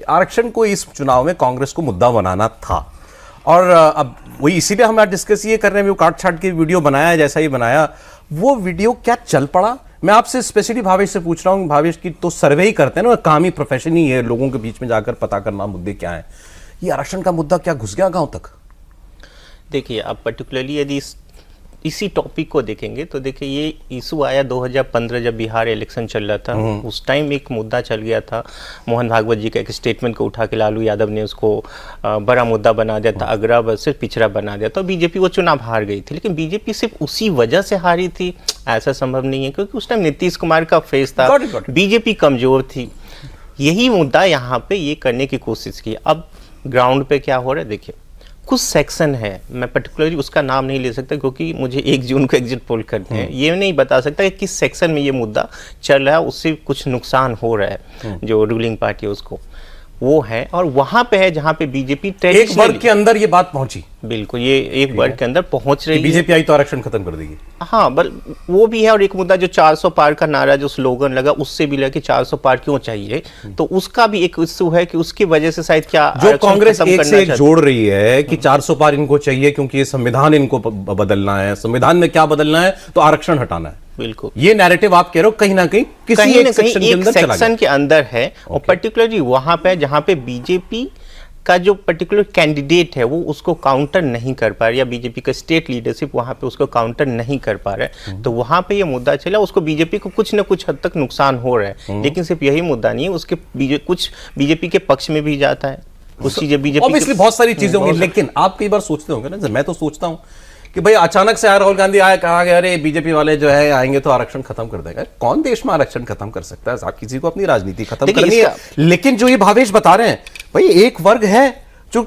आरक्षण को इस चुनाव में कांग्रेस को मुद्दा बनाना था, और अब वही इसीलिए हम आज डिस्कस ये कर रहे हैं। वो काट छाट के वीडियो बनाया जैसा ही बनाया, वो वीडियो क्या चल पड़ा? मैं आपसे स्पेशली भावेश से पूछ रहा हूँ। भावेश की तो सर्वे ही करते हैं ना, काम ही प्रोफेशन ही है लोगों के बीच में जाकर पता करना मुद्दे क्या हैं। ये आरक्षण का मुद्दा क्या घुस गया गांव तक? देखिए, आप पर्टिकुलरली यदि इसी टॉपिक को देखेंगे तो देखिए, ये इशू आया 2015 जब बिहार इलेक्शन चल रहा था। उस टाइम एक मुद्दा चल गया था, मोहन भागवत जी का एक स्टेटमेंट को उठा के लालू यादव ने उसको बड़ा मुद्दा बना दिया था, अगरा से पिछड़ा बना दिया था। बीजेपी वो चुनाव हार गई थी, लेकिन बीजेपी सिर्फ उसी वजह से हारी थी ऐसा संभव नहीं है, क्योंकि उस टाइम नीतीश कुमार का फेस था, बीजेपी कमजोर थी। यही मुद्दा यहाँ पे ये करने की कोशिश की। अब ग्राउंड पे क्या हो रहा है देखिए, कुछ सेक्शन है, मैं पर्टिकुलरली उसका नाम नहीं ले सकता क्योंकि मुझे 1 जून को एग्जिट पोल करते हैं, ये नहीं बता सकता कि किस सेक्शन में ये मुद्दा चल रहा है, उससे कुछ नुकसान हो रहा है जो रूलिंग पार्टी है उसको, वो है। और वहां पे है जहां पे बीजेपी एक वर्ग के अंदर ये बात पहुंची। बिल्कुल, ये एक वर्ग के अंदर पहुंच रही है। बीजेपी आई तो आरक्षण खत्म कर देगी। हाँ, बल वो भी है। और एक मुद्दा जो 400 पार का नारा जो स्लोगन लगा, उससे भी लगा कि 400 पार क्यों चाहिए, तो उसका भी एक इश्यू है कि उसकी वजह से शायद क्या जो कांग्रेस एक से एक जोड़ रही है कि 400 पार इनको चाहिए क्योंकि ये संविधान इनको बदलना है, संविधान में क्या बदलना है तो आरक्षण हटाना है। बिल्कुल, ये नैरेटिव आप कह रहे हो कहीं ना कहीं किसी एक सेक्शन के अंदर है। और पर्टिकुलरली वहां पे जहां पे बीजेपी का जो पर्टिकुलर कैंडिडेट है वो उसको काउंटर नहीं कर पा रहा, या बीजेपी का स्टेट लीडरशिप वहां पे उसको काउंटर नहीं कर पा रहा है, तो वहां पे ये मुद्दा चला। उसको बीजेपी को कुछ ना कुछ हद तक नुकसान हो रहा है, लेकिन सिर्फ यही मुद्दा नहीं है, उसके कुछ बीजेपी के पक्ष में भी जाता है, कुछ चीजें बीजेपी ऑब्वियसली बहुत सारी चीजें होंगी। लेकिन आप कई बार सोचते होंगे ना, मैं तो सोचता हूं कि भाई अचानक से राहुल गांधी आया, कहा कि अरे बीजेपी वाले जो है आएंगे तो आरक्षण खत्म कर देगा। कौन देश में आरक्षण खत्म कर सकता है? आप किसी को अपनी राजनीति खत्म करनी है। लेकिन जो ये भावेश बता रहे हैं, भाई एक वर्ग है जो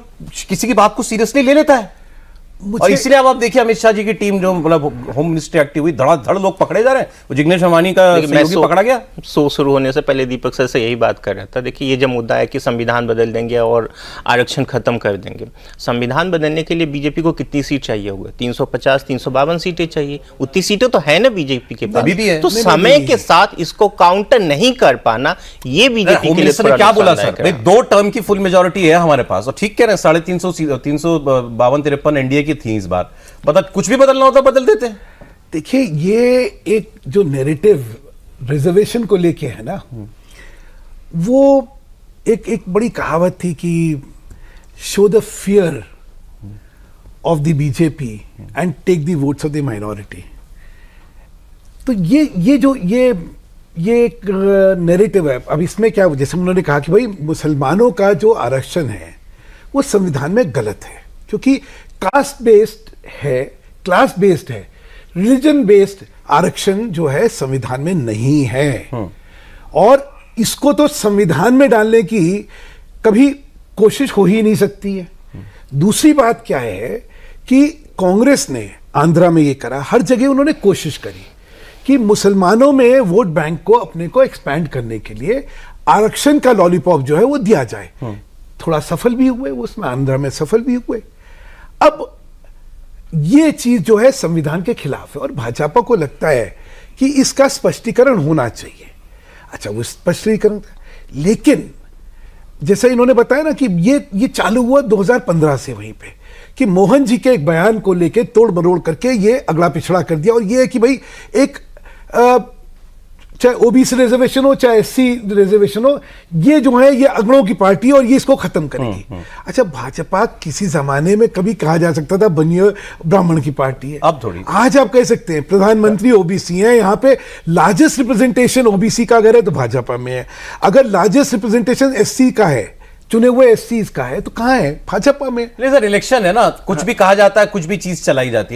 किसी की बात को सीरियसली ले लेता है, और इसलिए अब आप देखिए अमित शाह जी की टीम जो मतलब होम मिनिस्ट्री एक्टिव हुई, धड़ाधड़ लोग पकड़े जा रहे हैं। वो जिग्नेश अंबानी का सहयोगी पकड़ा गया। शुरू होने से पहले दीपक सर से यही बात कर रहा था। देखिए, ये जो मुद्दा है कि संविधान बदल देंगे और आरक्षण खत्म कर देंगे, संविधान बदलने के लिए बीजेपी को कितनी सीट चाहिए होगा? 350 352 सीटें चाहिए। उतनी सीटें तो है ना बीजेपी के पास, तो समय के साथ इसको काउंटर नहीं कर पाना, ये बीजेपी के लिए क्या बोला सर, 2 टर्म की फुल मेजोरिटी है हमारे पास, और ठीक कह रहे हैं, 350 352-53 एनडीए की थी इस बार। पता कुछ भी बदलना होता बदल देते हैं। देखिए, ये एक जो नैरेटिव रिजर्वेशन को लेके है ना, वो एक बड़ी कहावत थी कि show the fear of the BJP and take the votes of the minority. तो ये एक नैरेटिव है। अब इसमें क्या, जैसे उन्होंने कहा कि भाई मुसलमानों का जो आरक्षण है वो संविधान में गलत है, क्योंकि कास्ट बेस्ड है, क्लास बेस्ड है, रिलीजन बेस्ड आरक्षण जो है संविधान में नहीं है, और इसको तो संविधान में डालने की कभी कोशिश हो ही नहीं सकती है। दूसरी बात क्या है कि कांग्रेस ने आंध्रा में ये करा, हर जगह उन्होंने कोशिश करी कि मुसलमानों में वोट बैंक को अपने को एक्सपैंड करने के लिए आरक्षण का लॉलीपॉप जो है वो दिया जाए। थोड़ा सफल भी हुए उसमें, आंध्रा में सफल भी हुए। अब ये चीज जो है संविधान के खिलाफ है, और भाजपा को लगता है कि इसका स्पष्टीकरण होना चाहिए। अच्छा, वो स्पष्टीकरण, लेकिन जैसा इन्होंने बताया ना कि ये चालू हुआ 2015 से, वहीं पे कि मोहन जी के एक बयान को लेके तोड़ मरोड़ करके ये अगला पिछड़ा कर दिया। और ये है कि भाई एक चाहे ओबीसी रिजर्वेशन हो चाहे एससी रिजर्वेशन हो, ये जो है ये अगड़ों की पार्टी है और ये इसको खत्म करेगी। अच्छा, भाजपा किसी जमाने में कभी कहा जा सकता था बनिए ब्राह्मण की पार्टी है, अब थोड़ी। आज आप कह सकते हैं प्रधानमंत्री ओबीसी है, यहाँ पे लार्जेस्ट रिप्रेजेंटेशन ओबीसी का अगर है तो भाजपा में है, अगर लार्जेस्ट रिप्रेजेंटेशन एससी का है, चुने हुए एससी का है, तो कहाँ है? भाजपा में। सर इलेक्शन है ना, कुछ भी कहा जाता है, कुछ भी चीज चलाई जाती है।